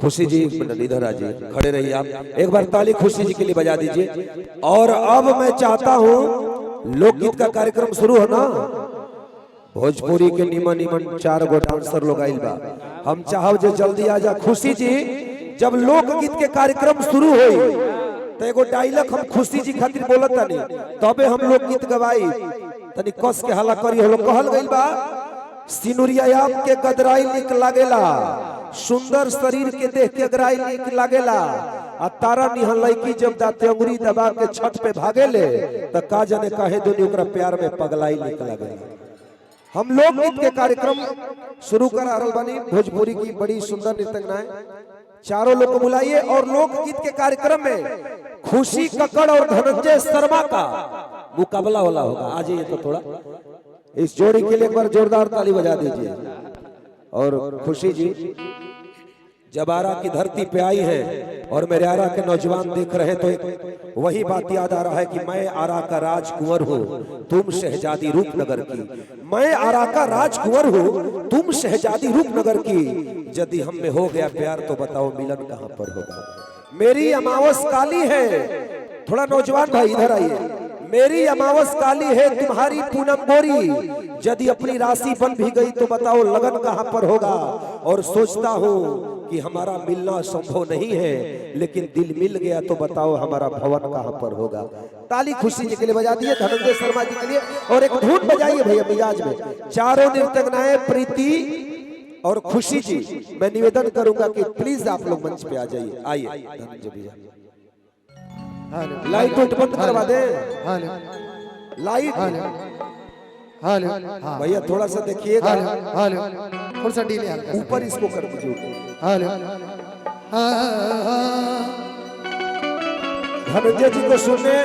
खुशी जी इधर आ जी, खड़े रहिए आप। एक बार ताली खुशी जी के लिए बजा दीजिए। और अब मैं चाहता हूँ लोकगीत का कार्यक्रम शुरू हो ना। भोजपुरी के निमन निमन 4 गो डांसर लोग आइल बा, हम चाहब जे जल्दी आ जा। खुशी जी जब लोकगीत के कार्यक्रम शुरू होई तो एगो डायलॉग हम खुशी जी खातिर बोलत तानी, तबे हम लोकगीत गवाई। तनी कस के हल्ला करी। हो कहल गइल बा सिनुरिया आप के गदराई निक लागेला, सुंदर शरीर के देख के गदराई निक लागेला। आ तारा निहन लड़की जब दाते अंगुरी दबा के छत पे भागेले त का जाने काहे दुनी ओकरा प्यार में पगलाई निक लागेला। हम लोकगीत के कार्यक्रम शुरू कर रहल बानी। भोजपुरी की बड़ी सुंदर नृत्यज्ञाएं चारों लोग को बुलाइए। और लोकगीत के कार्यक्रम में खुशी कक्कड़ और धनंजय शर्मा का मुकाबला वाला होगा। आ जाइए तो थोड़ा इस जोड़ी के लिए एक बार जोरदार ताली बजा दीजिए। और खुशी जी जब आरा की धरती पे आई है और मेरे आरा के नौजवान देख रहे हैं तो एक वही बात याद आ रहा है कि मैं आरा का राजकुंवर हूँ, तुम शहजादी रूपनगर की। मैं आरा का राजकुंवर हूँ, तुम शहजादी रूपनगर की। यदि हम में हो गया प्यार तो बताओ मिलन कहाँ पर होगा। मेरी अमावस काली है, थोड़ा नौजवान भाई इधर आइए। मेरी अमावस काली है, तुम्हारी पूनम गोरी। यदि अपनी राशि बन भी गई तो बताओ लगन कहाँ पर होगा। और सोचता हूँ कि हमारा मिलना संभव नहीं है, लेकिन दिल मिल गया तो बताओ हमारा भवन कहाँ पर होगा। ताली खुशी जी के लिए बजा दिए, धनंजय शर्मा जी के लिए। और एक धुन बजाइए भैया मिजाज में। चारों नृत्यज्ञाएं प्रीति और खुशी जी, मैं निवेदन करूंगा कि प्लीज आप लोग मंच पे आ जाइए। आइए धनंजय भैया, लाइट उठ बंद करवा दे। लाइट भैया थोड़ा सा देखिएगा, थोड़ा सा डीले ऊपर इसको कर दीजिए। धनंजय जी को सुनने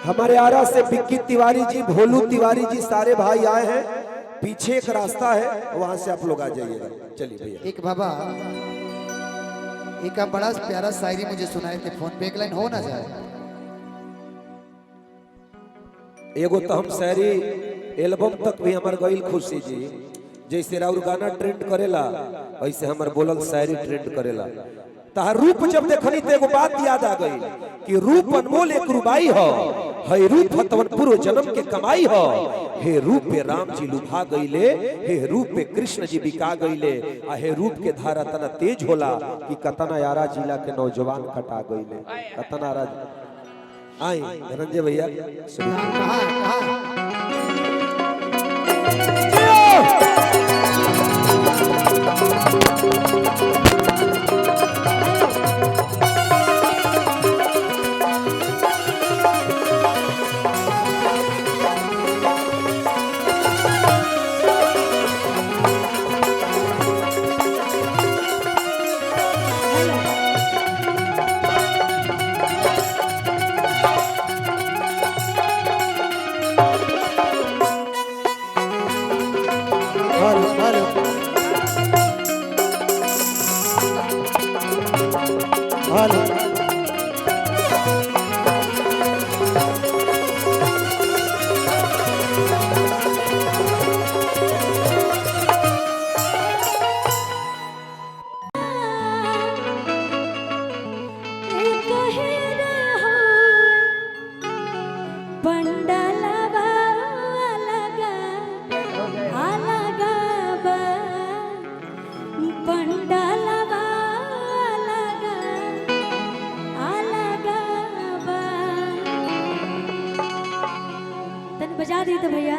हमारे आरा से बिक्की तिवारी जी, भोलू तिवारी जी, सारे भाई आए हैं। पीछे एक रास्ता है, वहां से आप लोग आ जाइएगा। चलिए भैया। एक बाबा एक बड़ा प्यारा शायरी मुझे सुनाए थे फोन पे, एक लाइन हो ना जाए। एगो तो हम शायरी एल्बम तक भी हमार गईल खुशी जी। जैसे राउर गाना ट्रेंड करेला वैसे हमार बोलल शायरी ट्रेंड करेला। तहार रूप जब देखनी तो एगो बात याद आ गई कि रूप अनमोल एक रुबाई हो, हे रूप हतवन पूर्व जन्म के कमाई हो। हे रूप पे राम जी लुभा गईले, हे रूप पे कृष्ण जी बिका गईले। आ हे रूप के धारा तना तेज होला कि कतना यारा जिला के नौजवान कटा गईले। कतना यारा आई धनंजय भैया बजा दी तो भैया।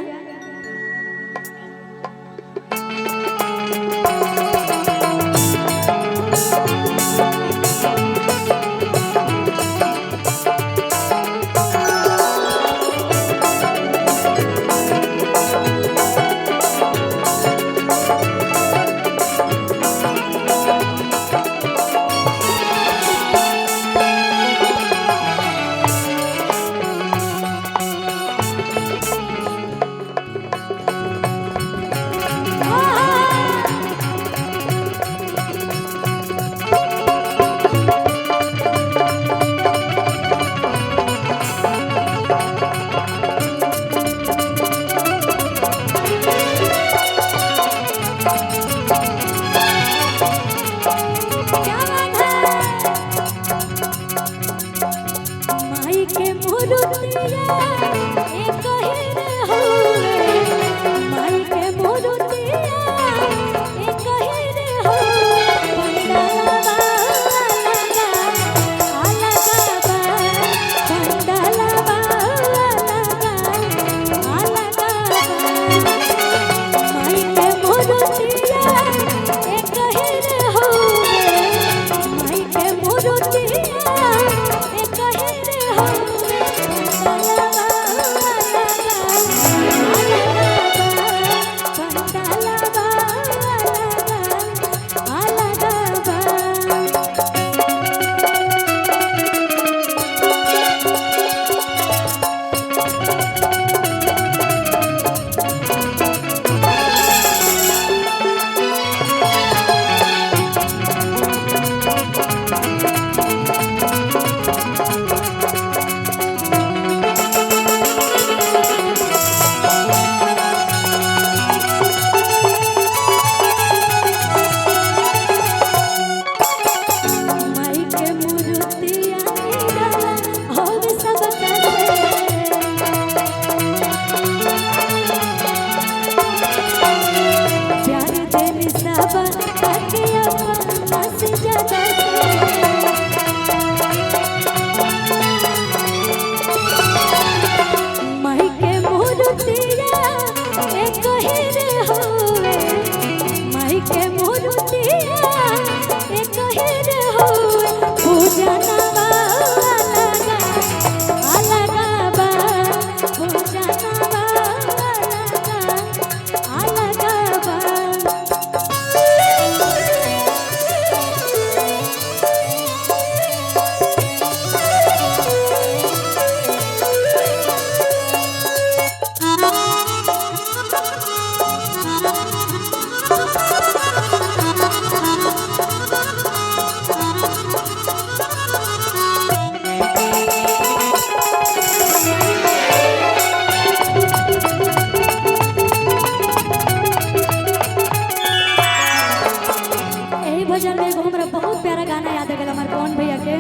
भजन में एगो हमरा बहुत प्यारा गाना याद आ गया हमारे पवन भैया के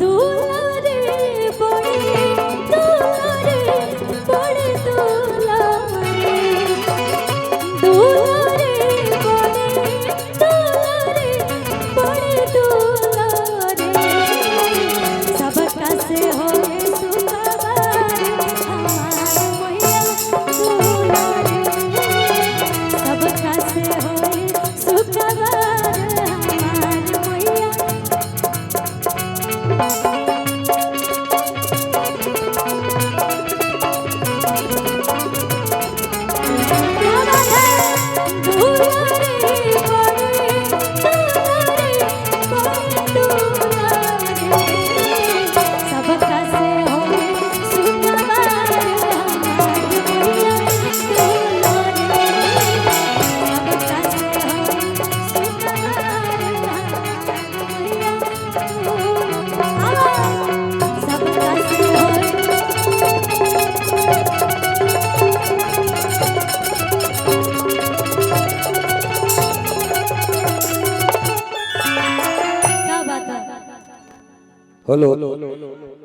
दुलारे बड़े दुलारे बड़े दुलारे दुलारे बड़े दुलारे सबका से होए सुखवार हमार मैया दुलारे सबका से होए सुखवार हमार मैया हेलो